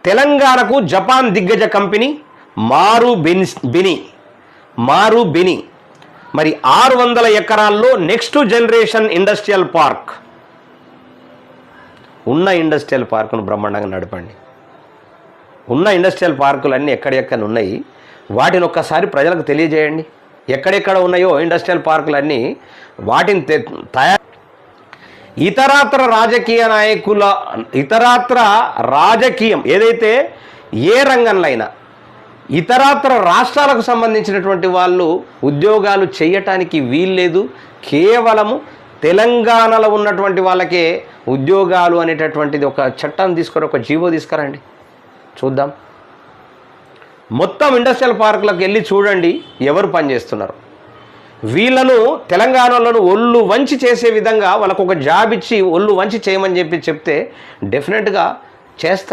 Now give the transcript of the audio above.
తెలంగాణకు జపాన్ దిగ్గజ కంపెనీ మారుబెని మరి 600 ఎకరాల్లో నెక్స్ట్ జనరేషన్ ఇండస్ట్రియల్ పార్క్. ఉన్న ఇండస్ట్రియల్ పార్కును బ్రహ్మాండంగా నడపండి. ఉన్న ఇండస్ట్రియల్ పార్కులన్నీ ఎక్కడెక్కడ ఉన్నాయి వాటిని ఒక్కసారి ప్రజలకు తెలియజేయండి. ఎక్కడెక్కడ ఉన్నాయో ఇండస్ట్రియల్ పార్కులన్నీ వాటిని ఇతరాత్ర రాజకీయం ఏదైతే ఏ రంగంలో అయినా ఇతరాత్ర రాష్ట్రాలకు సంబంధించినటువంటి వాళ్ళు ఉద్యోగాలు చేయటానికి వీల్లేదు. కేవలము తెలంగాణలో ఉన్నటువంటి వాళ్ళకే ఉద్యోగాలు అనేటటువంటిది ఒక చట్టం తీసుకొని ఒక జీవో తీసుకురండి, చూద్దాం. మొత్తం ఇండస్ట్రియల్ పార్కులకు వెళ్ళి చూడండి ఎవరు పనిచేస్తున్నారు. వీళ్ళను తెలంగాణలో ఒళ్ళు వంచి చేసే విధంగా వాళ్ళకు ఒక జాబ్ ఇచ్చి ఒళ్ళు వంచి చేయమని చెప్తే డెఫినెట్గా చేస్తారు.